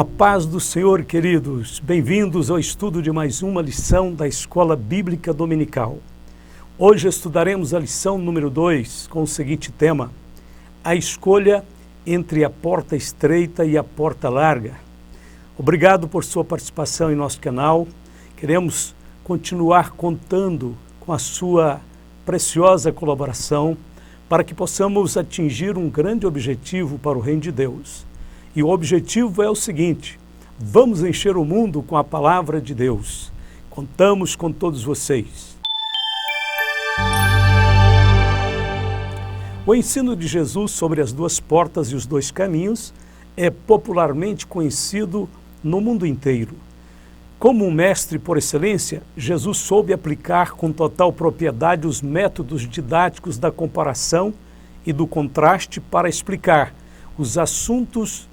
A paz do Senhor, queridos. Bem-vindos ao estudo de mais uma lição da Escola Bíblica Dominical. Hoje estudaremos a lição número 2 com o seguinte tema: a escolha entre a porta estreita e a porta larga. Obrigado por sua participação em nosso canal. Queremos continuar contando com a sua preciosa colaboração para que possamos atingir um grande objetivo para o reino de Deus. E o objetivo é o seguinte: vamos encher o mundo com a palavra de Deus. Contamos com todos vocês. O ensino de Jesus sobre as duas portas e os dois caminhos é popularmente conhecido no mundo inteiro. Como um mestre por excelência, Jesus soube aplicar com total propriedade os métodos didáticos da comparação e do contraste para explicar os assuntos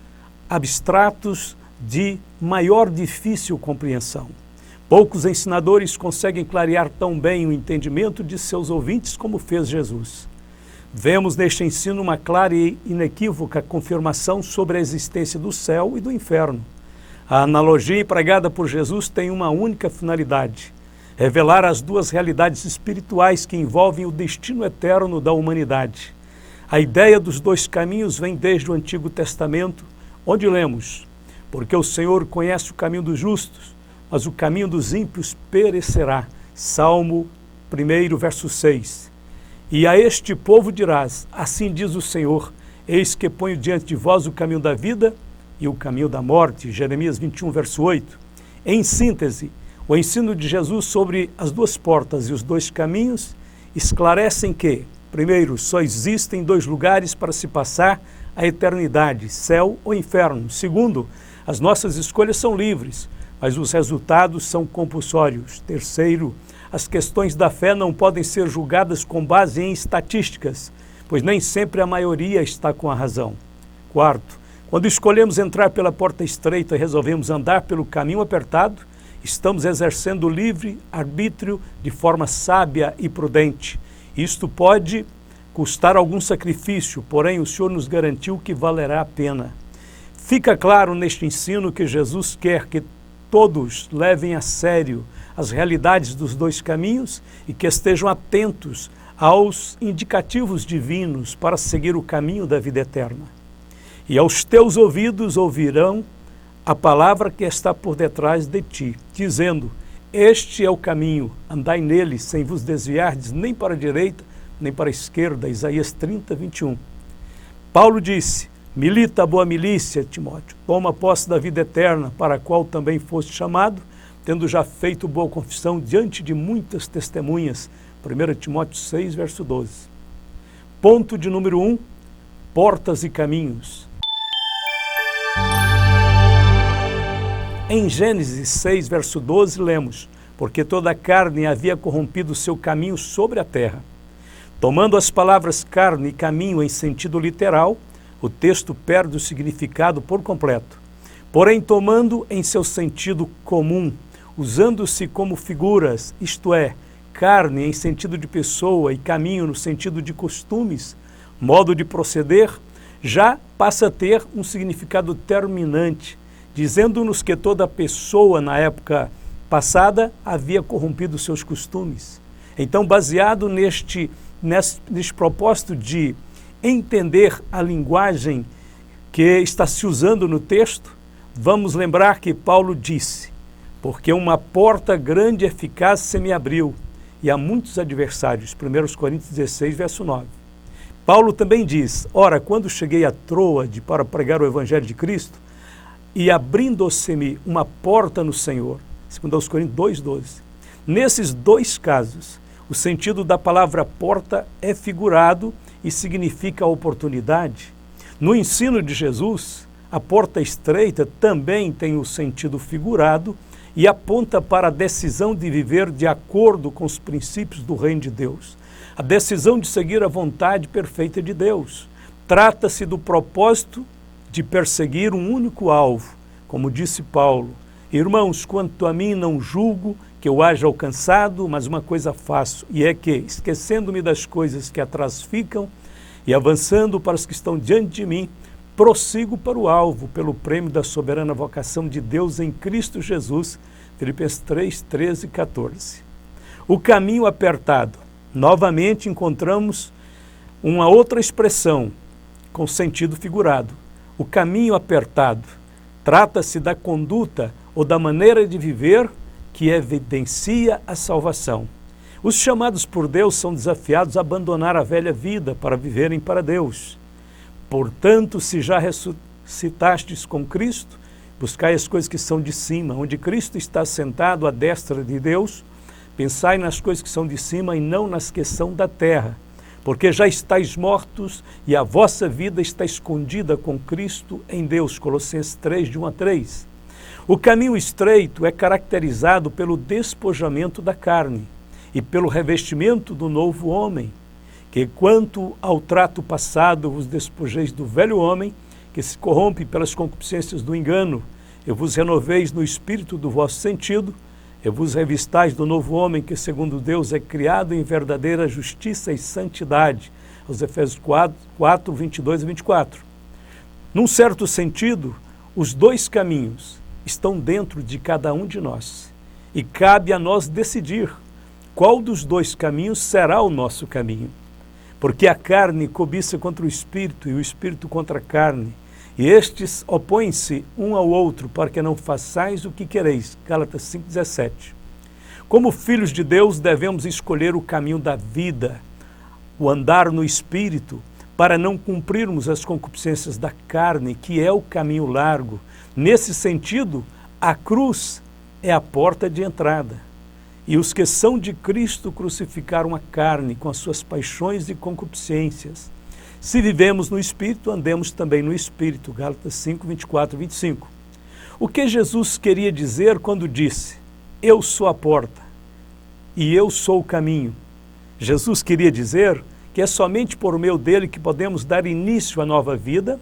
abstratos de maior difícil compreensão. Poucos ensinadores conseguem clarear tão bem o entendimento de seus ouvintes como fez Jesus. Vemos neste ensino uma clara e inequívoca confirmação sobre a existência do céu e do inferno. A analogia empregada por Jesus tem uma única finalidade: revelar as duas realidades espirituais que envolvem o destino eterno da humanidade. A ideia dos dois caminhos vem desde o Antigo Testamento, onde lemos: porque o Senhor conhece o caminho dos justos, mas o caminho dos ímpios perecerá. Salmo 1, verso 6. E a este povo dirás: assim diz o Senhor, eis que ponho diante de vós o caminho da vida e o caminho da morte. Jeremias 21, verso 8. Em síntese, o ensino de Jesus sobre as duas portas e os dois caminhos esclarecem que, primeiro, só existem dois lugares para se passar a eternidade, céu ou inferno. Segundo, as nossas escolhas são livres, mas os resultados são compulsórios. Terceiro, as questões da fé não podem ser julgadas com base em estatísticas, pois nem sempre a maioria está com a razão. Quarto, quando escolhemos entrar pela porta estreita e resolvemos andar pelo caminho apertado, estamos exercendo o livre arbítrio de forma sábia e prudente. Isto pode custar algum sacrifício, porém o Senhor nos garantiu que valerá a pena. Fica claro neste ensino que Jesus quer que todos levem a sério as realidades dos dois caminhos e que estejam atentos aos indicativos divinos para seguir o caminho da vida eterna. E aos teus ouvidos ouvirão a palavra que está por detrás de ti, dizendo: este é o caminho, andai nele, sem vos desviardes nem para a direita, nem para a esquerda. Isaías 30, 21. Paulo disse: milita a boa milícia, Timóteo, toma posse da vida eterna, para a qual também foste chamado, tendo já feito boa confissão diante de muitas testemunhas. 1 Timóteo 6, verso 12. Ponto de número 1, portas e caminhos. Em Gênesis 6, verso 12, lemos: porque toda a carne havia corrompido o seu caminho sobre a terra. Tomando as palavras carne e caminho em sentido literal, o texto perde o significado por completo. Porém, tomando em seu sentido comum, usando-se como figuras, isto é, carne em sentido de pessoa e caminho no sentido de costumes, modo de proceder, já passa a ter um significado terminante, dizendo-nos que toda pessoa na época passada havia corrompido seus costumes. Então, baseado neste propósito de entender a linguagem que está se usando no texto, vamos lembrar que Paulo disse: porque uma porta grande e eficaz se me abriu, e há muitos adversários. 1 Coríntios 16, verso 9. Paulo também diz: ora, quando cheguei a Troade para pregar o Evangelho de Cristo, e abrindo-se-me uma porta no Senhor, 2 Coríntios 2, 12. Nesses dois casos, o sentido da palavra porta é figurado e significa oportunidade. No ensino de Jesus, a porta estreita também tem o sentido figurado e aponta para a decisão de viver de acordo com os princípios do reino de Deus, a decisão de seguir a vontade perfeita de Deus. Trata-se do propósito de perseguir um único alvo, como disse Paulo: irmãos, quanto a mim não julgo que eu haja alcançado, mas uma coisa faço, e é que, esquecendo-me das coisas que atrás ficam e avançando para as que estão diante de mim, prossigo para o alvo, pelo prêmio da soberana vocação de Deus em Cristo Jesus. Filipenses 3, 13 e 14. O caminho apertado. Novamente encontramos uma outra expressão com sentido figurado. O caminho apertado trata-se da conduta ou da maneira de viver que evidencia a salvação. Os chamados por Deus são desafiados a abandonar a velha vida para viverem para Deus. Portanto, se já ressuscitastes com Cristo, buscai as coisas que são de cima, onde Cristo está sentado à destra de Deus. Pensai nas coisas que são de cima e não nas que são da terra, porque já estáis mortos e a vossa vida está escondida com Cristo em Deus. Colossenses 3, de 1 a 3. O caminho estreito é caracterizado pelo despojamento da carne e pelo revestimento do novo homem, que quanto ao trato passado vos despojeis do velho homem, que se corrompe pelas concupiscências do engano, e vos renoveis no espírito do vosso sentido, e vos revistais do novo homem, que segundo Deus é criado em verdadeira justiça e santidade. Aos Efésios 4, 22 e 24. Num certo sentido, os dois caminhos estão dentro de cada um de nós, e cabe a nós decidir qual dos dois caminhos será o nosso caminho. Porque a carne cobiça contra o espírito e o espírito contra a carne, e estes opõem-se um ao outro para que não façais o que quereis. Gálatas 5,17. Como filhos de Deus, devemos escolher o caminho da vida, o andar no espírito, para não cumprirmos as concupiscências da carne, que é o caminho largo. Nesse sentido, a cruz é a porta de entrada. E os que são de Cristo crucificaram a carne com as suas paixões e concupiscências. Se vivemos no Espírito, andemos também no Espírito. Gálatas 5, 24 e 25. O que Jesus queria dizer quando disse: eu sou a porta e eu sou o caminho? Jesus queria dizer que é somente por meio dele que podemos dar início à nova vida,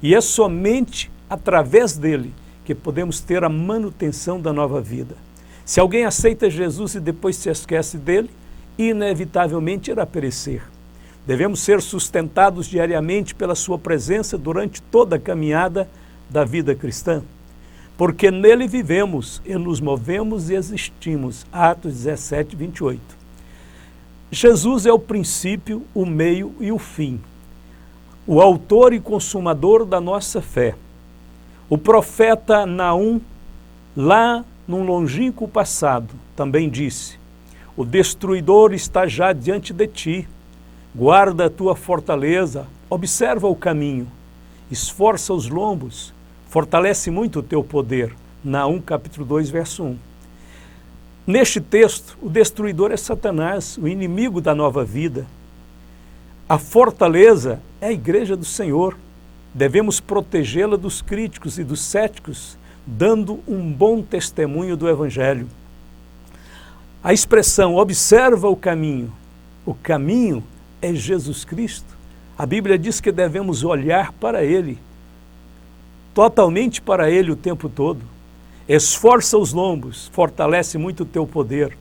e é somente através dele que podemos ter a manutenção da nova vida. Se alguém aceita Jesus e depois se esquece dele, inevitavelmente irá perecer. Devemos ser sustentados diariamente pela sua presença durante toda a caminhada da vida cristã, porque nele vivemos e nos movemos e existimos. Atos 17, 28. Jesus é o princípio, o meio e o fim, o autor e consumador da nossa fé. O profeta Naum, lá num longínquo passado, também disse: o destruidor está já diante de ti, guarda a tua fortaleza, observa o caminho, esforça os lombos, fortalece muito o teu poder. Naum capítulo 2, verso 1. Neste texto, o destruidor é Satanás, o inimigo da nova vida. A fortaleza é a igreja do Senhor. Devemos protegê-la dos críticos e dos céticos, dando um bom testemunho do Evangelho. A expressão observa o caminho é Jesus Cristo. A Bíblia diz que devemos olhar para Ele, totalmente para Ele o tempo todo. Esforça os lombos, fortalece muito o teu poder.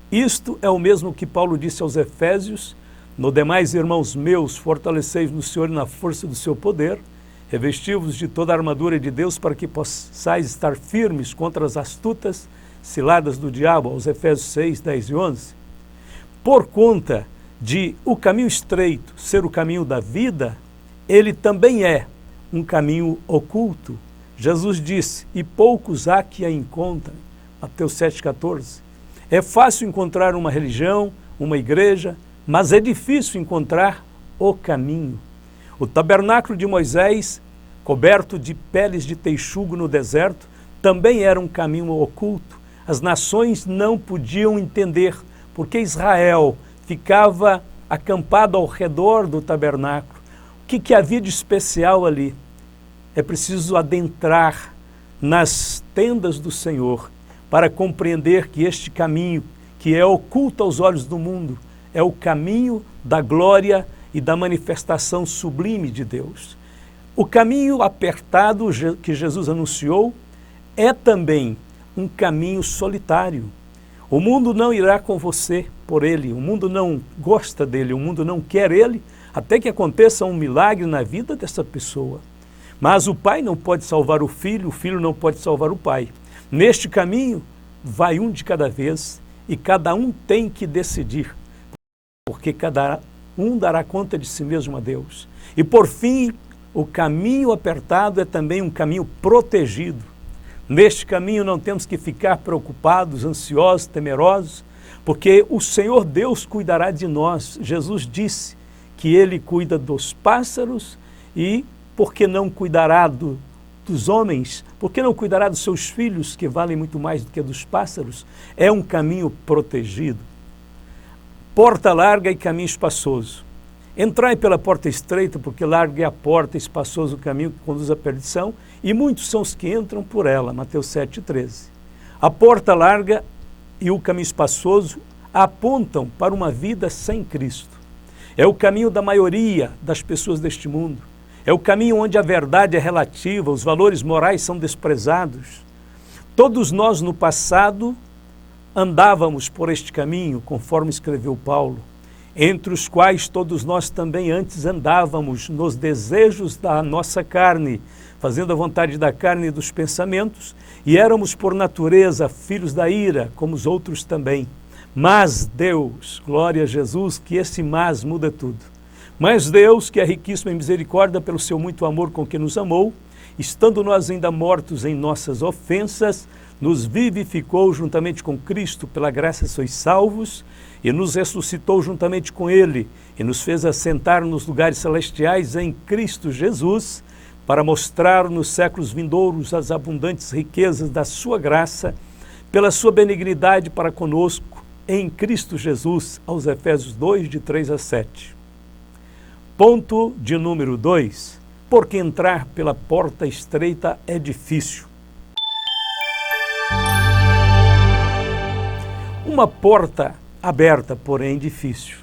Isto é o mesmo que Paulo disse aos Efésios: no demais, irmãos meus, fortaleceis no Senhor e na força do seu poder, revesti-vos de toda a armadura de Deus para que possais estar firmes contra as astutas ciladas do diabo, aos Efésios 6, 10 e 11. Por conta de o caminho estreito ser o caminho da vida, ele também é um caminho oculto. Jesus disse: e poucos há que a encontrem. Mateus 7,14. É fácil encontrar uma religião, uma igreja, mas é difícil encontrar o caminho. O tabernáculo de Moisés, coberto de peles de texugo no deserto, também era um caminho oculto. As nações não podiam entender porque Israel ficava acampado ao redor do tabernáculo. O que havia de especial ali? É preciso adentrar nas tendas do Senhor para compreender que este caminho, que é oculto aos olhos do mundo, é o caminho da glória e da manifestação sublime de Deus. O caminho apertado que Jesus anunciou é também um caminho solitário. O mundo não irá com você por ele, o mundo não gosta dele, o mundo não quer ele, até que aconteça um milagre na vida dessa pessoa. Mas o pai não pode salvar o filho não pode salvar o pai. Neste caminho, vai um de cada vez e cada um tem que decidir, porque cada um dará conta de si mesmo a Deus. E por fim, o caminho apertado é também um caminho protegido. Neste caminho não temos que ficar preocupados, ansiosos, temerosos, porque o Senhor Deus cuidará de nós. Jesus disse que Ele cuida dos pássaros e por que não cuidará dos homens? Por que não cuidará dos seus filhos, que valem muito mais do que dos pássaros? É um caminho protegido. Porta larga e caminho espaçoso. Entrai pela porta estreita, porque larga é a porta, espaçoso o caminho que conduz à perdição, e muitos são os que entram por ela. Mateus 7,13. A porta larga e o caminho espaçoso apontam para uma vida sem Cristo. É o caminho da maioria das pessoas deste mundo. É o caminho onde a verdade é relativa, os valores morais são desprezados. Todos nós no passado andávamos por este caminho, conforme escreveu Paulo, entre os quais todos nós também antes andávamos nos desejos da nossa carne, fazendo a vontade da carne e dos pensamentos, e éramos por natureza filhos da ira, como os outros também. Mas Deus, glória a Jesus, que esse mas muda tudo. Mas Deus, que é riquíssimo em misericórdia pelo seu muito amor com que nos amou, estando nós ainda mortos em nossas ofensas, nos vivificou juntamente com Cristo, pela graça sois salvos, e nos ressuscitou juntamente com Ele, e nos fez assentar nos lugares celestiais em Cristo Jesus, para mostrar nos séculos vindouros as abundantes riquezas da sua graça, pela sua benignidade para conosco, em Cristo Jesus, aos Efésios 2, de 3 a 7. Ponto de número 2, porque entrar pela porta estreita é difícil. Uma porta aberta, porém difícil.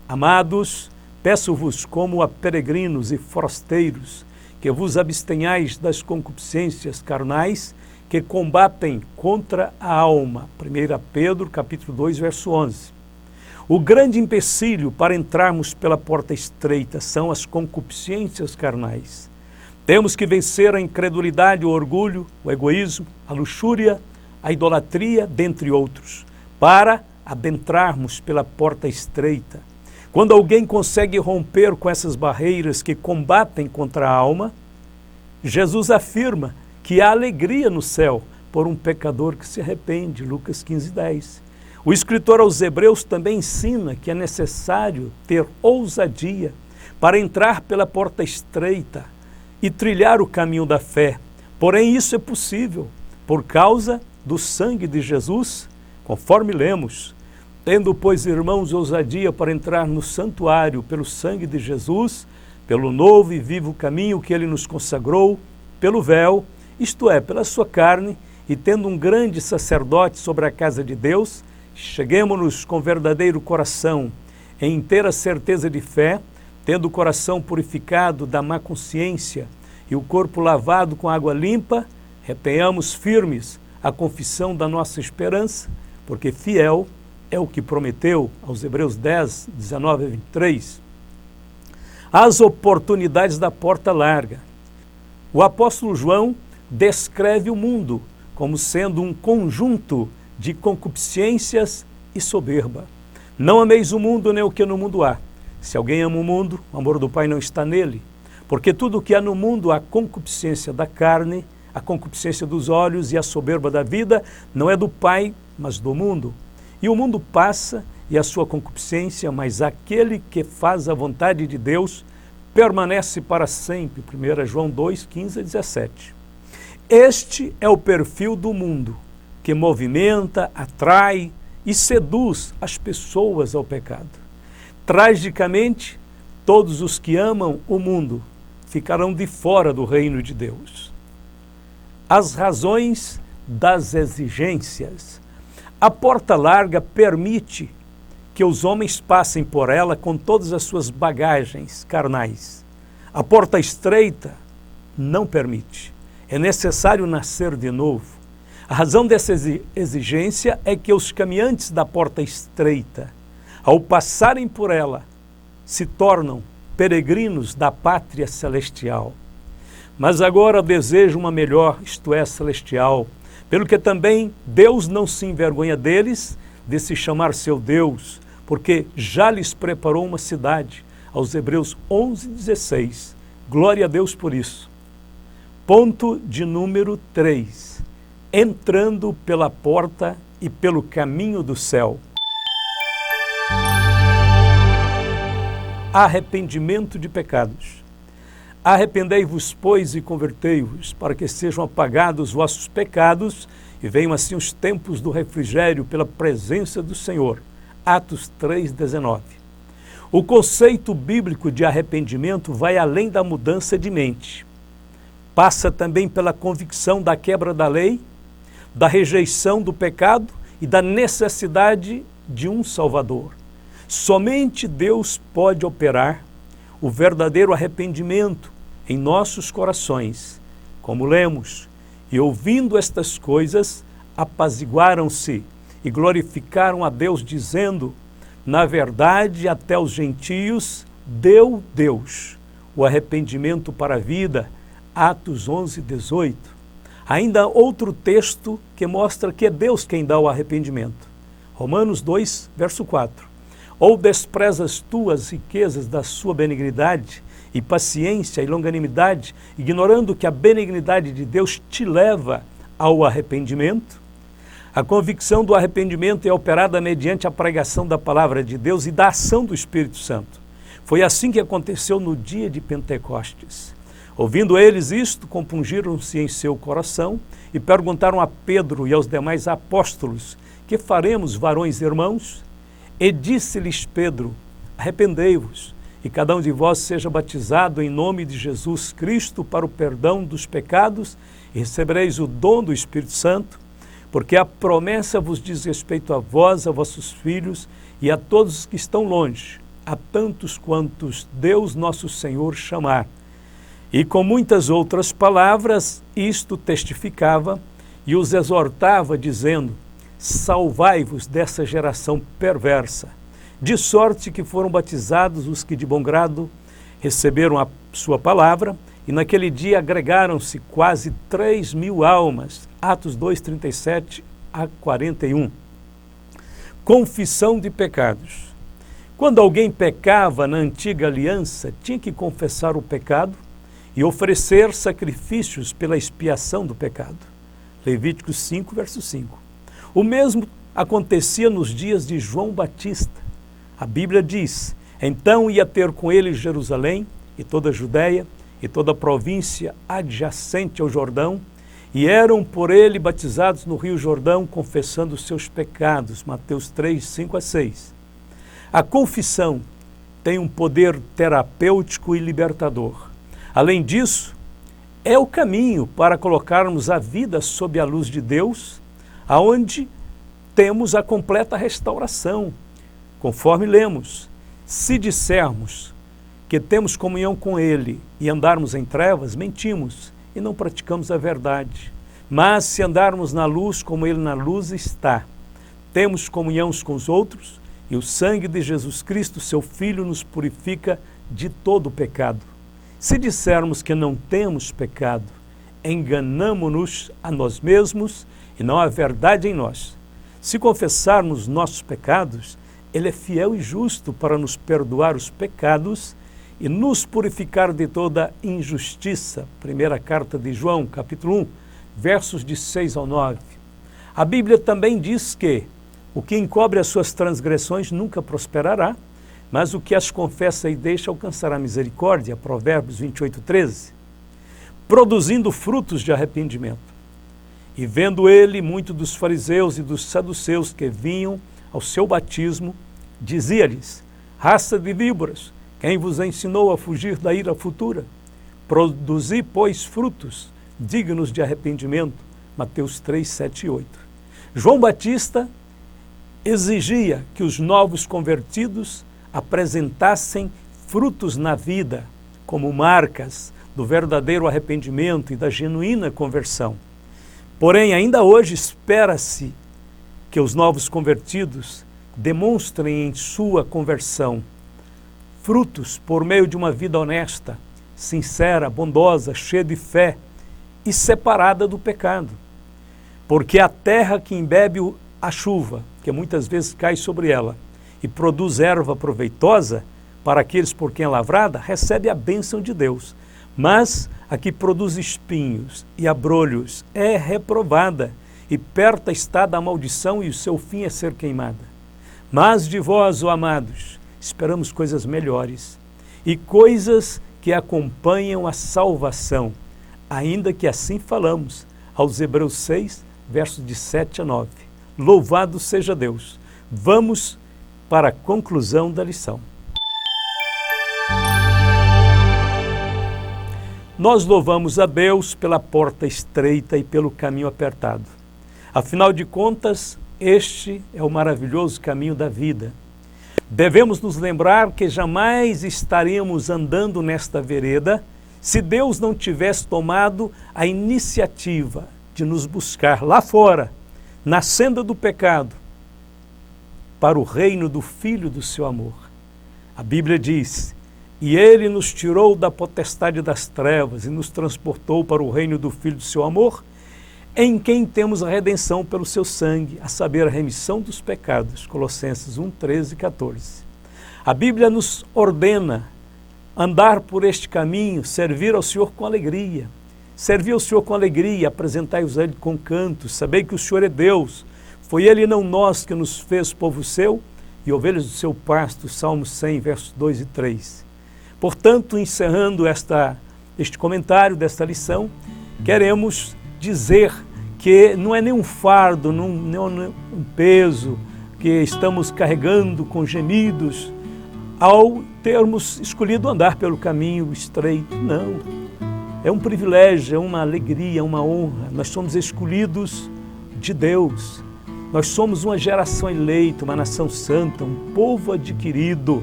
Amados, peço-vos como a peregrinos e forasteiros, que vos abstenhais das concupiscências carnais que combatem contra a alma. 1 Pedro, capítulo 2, verso 11. O grande empecilho para entrarmos pela porta estreita são as concupiscências carnais. Temos que vencer a incredulidade, o orgulho, o egoísmo, a luxúria, a idolatria, dentre outros, para adentrarmos pela porta estreita. Quando alguém consegue romper com essas barreiras que combatem contra a alma, Jesus afirma que há alegria no céu por um pecador que se arrepende, Lucas 15:10. O escritor aos Hebreus também ensina que é necessário ter ousadia para entrar pela porta estreita e trilhar o caminho da fé. Porém, isso é possível por causa do sangue de Jesus, conforme lemos. Tendo, pois, irmãos, ousadia para entrar no santuário pelo sangue de Jesus, pelo novo e vivo caminho que ele nos consagrou, pelo véu, isto é, pela sua carne, e tendo um grande sacerdote sobre a casa de Deus, cheguemo-nos com verdadeiro coração, em inteira certeza de fé, tendo o coração purificado da má consciência e o corpo lavado com água limpa, retenhamos firmes a confissão da nossa esperança, porque fiel é o que prometeu, aos Hebreus 10, 19 a 23. As oportunidades da porta larga. O apóstolo João descreve o mundo como sendo um conjunto de concupiscências e soberba. Não ameis o mundo nem o que no mundo há. Se alguém ama o mundo, o amor do Pai não está nele. Porque tudo o que há no mundo, a concupiscência da carne, a concupiscência dos olhos e a soberba da vida, não é do Pai, mas do mundo. E o mundo passa e a sua concupiscência, mas aquele que faz a vontade de Deus permanece para sempre. 1 João 2, 15 a 17. Este é o perfil do mundo, que movimenta, atrai e seduz as pessoas ao pecado. Tragicamente, todos os que amam o mundo ficarão de fora do reino de Deus. As razões das exigências. A porta larga permite que os homens passem por ela com todas as suas bagagens carnais. A porta estreita não permite. É necessário nascer de novo. A razão dessa exigência é que os caminhantes da porta estreita, ao passarem por ela, se tornam peregrinos da pátria celestial. mas agora desejo uma melhor, isto é, celestial. Pelo que também Deus não se envergonha deles, de se chamar seu Deus, porque já lhes preparou uma cidade. Aos Hebreus 11:16. Glória a Deus por isso. Ponto de número 3. Entrando pela porta e pelo caminho do céu. Arrependimento de pecados. Arrependei-vos, pois, e convertei-vos, para que sejam apagados os vossos pecados e venham assim os tempos do refrigério pela presença do Senhor. Atos 3:19. O conceito bíblico de arrependimento vai além da mudança de mente. Passa também pela convicção da quebra da lei, da rejeição do pecado e da necessidade de um Salvador. Somente Deus pode operar o verdadeiro arrependimento em nossos corações. Como lemos, e ouvindo estas coisas, apaziguaram-se e glorificaram a Deus, dizendo: na verdade, até os gentios deu Deus o arrependimento para a vida. Atos 11:18. Ainda outro texto que mostra que é Deus quem dá o arrependimento. Romanos 2, verso 4. Ou desprezas tu as riquezas da sua benignidade e paciência e longanimidade, ignorando que a benignidade de Deus te leva ao arrependimento? A convicção do arrependimento é operada mediante a pregação da palavra de Deus e da ação do Espírito Santo. Foi assim que aconteceu no dia de Pentecostes. Ouvindo eles isto, compungiram-se em seu coração e perguntaram a Pedro e aos demais apóstolos: que faremos, varões irmãos? E disse-lhes Pedro: arrependei-vos, e cada um de vós seja batizado em nome de Jesus Cristo para o perdão dos pecados, e recebereis o dom do Espírito Santo, porque a promessa vos diz respeito a vós, a vossos filhos e a todos os que estão longe, a tantos quantos Deus nosso Senhor chamar. E com muitas outras palavras, isto testificava e os exortava, dizendo: salvai-vos dessa geração perversa. De sorte que foram batizados os que de bom grado receberam a sua palavra, e naquele dia agregaram-se quase 3.000 almas. Atos 2:37 a 41. Confissão de pecados. Quando alguém pecava na antiga aliança, tinha que confessar o pecado e oferecer sacrifícios pela expiação do pecado. Levíticos 5, verso 5. O mesmo acontecia nos dias de João Batista. A Bíblia diz: então ia ter com ele Jerusalém e toda a Judéia e toda a província adjacente ao Jordão, e eram por ele batizados no rio Jordão, confessando os seus pecados. Mateus 3, 5 a 6. A confissão tem um poder terapêutico e libertador. Além disso, é o caminho para colocarmos a vida sob a luz de Deus, aonde temos a completa restauração. Conforme lemos, se dissermos que temos comunhão com Ele e andarmos em trevas, mentimos e não praticamos a verdade. Mas se andarmos na luz como Ele na luz está, temos comunhão uns com os outros, e o sangue de Jesus Cristo, seu Filho, nos purifica de todo o pecado. Se dissermos que não temos pecado, enganamo-nos a nós mesmos e não há verdade em nós. Se confessarmos nossos pecados, Ele é fiel e justo para nos perdoar os pecados e nos purificar de toda injustiça. Primeira carta de João, capítulo 1, versos de 6 ao 9. A Bíblia também diz que o que encobre as suas transgressões nunca prosperará, mas o que as confessa e deixa alcançará misericórdia. Provérbios 28, 13. Produzindo frutos de arrependimento. E vendo ele muito dos fariseus e dos saduceus que vinham ao seu batismo, dizia-lhes: raça de víboras, quem vos ensinou a fugir da ira futura? Produzi, pois, frutos dignos de arrependimento. Mateus 3, 7 e 8. João Batista exigia que os novos convertidos apresentassem frutos na vida, como marcas do verdadeiro arrependimento e da genuína conversão. Porém, ainda hoje espera-se que os novos convertidos demonstrem em sua conversão frutos por meio de uma vida honesta, sincera, bondosa, cheia de fé e separada do pecado. Porque a terra que embebe a chuva, que muitas vezes cai sobre ela, e produz erva proveitosa para aqueles por quem é lavrada, recebe a bênção de Deus. Mas a que produz espinhos e abrolhos é reprovada, e perto está da maldição, e o seu fim é ser queimada. Mas de vós, ó amados, esperamos coisas melhores, e coisas que acompanham a salvação, ainda que assim falamos, aos Hebreus 6, versos de 7 a 9. Louvado seja Deus. Vamos para a conclusão da lição. Nós louvamos a Deus pela porta estreita e pelo caminho apertado. Afinal de contas, este é o maravilhoso caminho da vida. Devemos nos lembrar que jamais estaríamos andando nesta vereda se Deus não tivesse tomado a iniciativa de nos buscar lá fora, na senda do pecado, para o reino do Filho do seu amor. A Bíblia diz: e Ele nos tirou da potestade das trevas e nos transportou para o reino do Filho do seu amor, em quem temos a redenção pelo seu sangue, a saber, a remissão dos pecados. Colossenses 1, 13 e 14. A Bíblia nos ordena andar por este caminho, servir ao Senhor com alegria. Servir ao Senhor com alegria, apresentai-vos a Ele com cantos, sabei que o Senhor é Deus, foi Ele e não nós que nos fez povo seu e ovelhas do seu pasto, Salmo 100, versos 2 e 3. Portanto, encerrando este comentário desta lição, queremos dizer que não é nenhum fardo, não é um peso que estamos carregando com gemidos ao termos escolhido andar pelo caminho estreito. Não. É um privilégio, é uma alegria, uma honra. Nós somos escolhidos de Deus. Nós somos uma geração eleita, uma nação santa, um povo adquirido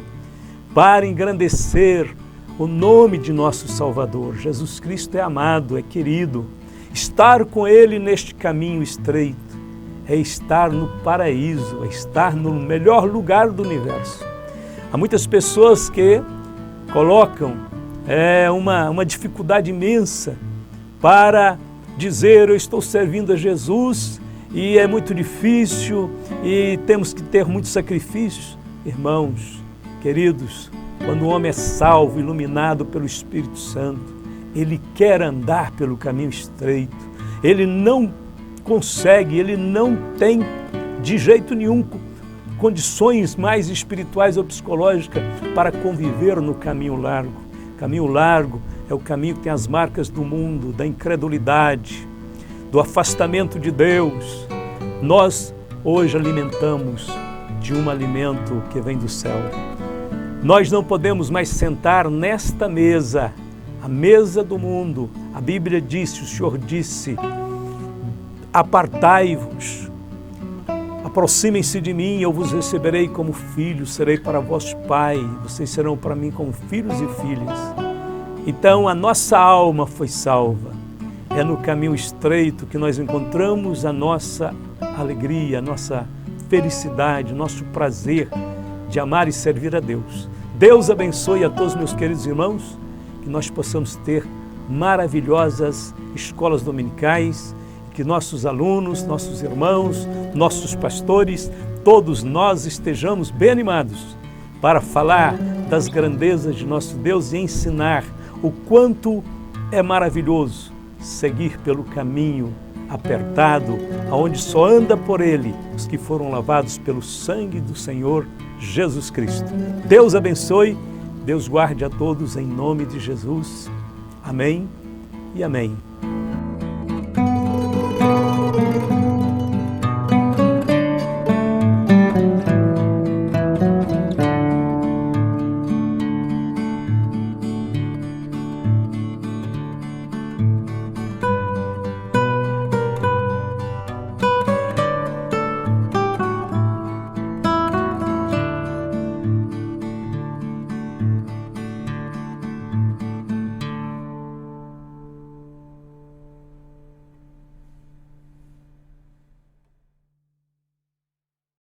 para engrandecer o nome de nosso Salvador. Jesus Cristo é amado, é querido. Estar com Ele neste caminho estreito é estar no paraíso, é estar no melhor lugar do universo. Há muitas pessoas que colocam uma dificuldade imensa para dizer: eu estou servindo a Jesus e é muito difícil e temos que ter muitos sacrifícios. Irmãos, queridos, quando o homem é salvo, iluminado pelo Espírito Santo, ele quer andar pelo caminho estreito. Ele não consegue, ele não tem de jeito nenhum condições mais espirituais ou psicológicas para conviver no caminho largo. Caminho largo é o caminho que tem as marcas do mundo, da incredulidade, do afastamento de Deus. Nós hoje alimentamos de um alimento que vem do céu. Nós não podemos mais sentar nesta mesa, a mesa do mundo. A Bíblia disse, o Senhor disse: apartai-vos, aproximem-se de mim, eu vos receberei como filhos, serei para vós pai, vocês serão para mim como filhos e filhas. Então a nossa alma foi salva. É no caminho estreito que nós encontramos a nossa alegria, a nossa felicidade, o nosso prazer de amar e servir a Deus. Deus abençoe a todos meus queridos irmãos, que nós possamos ter maravilhosas escolas dominicais, que nossos alunos, nossos irmãos, nossos pastores, todos nós estejamos bem animados para falar das grandezas de nosso Deus e ensinar o quanto é maravilhoso seguir pelo caminho apertado, aonde só anda por ele os que foram lavados pelo sangue do Senhor Jesus Cristo. Deus abençoe, Deus guarde a todos em nome de Jesus. Amém e amém.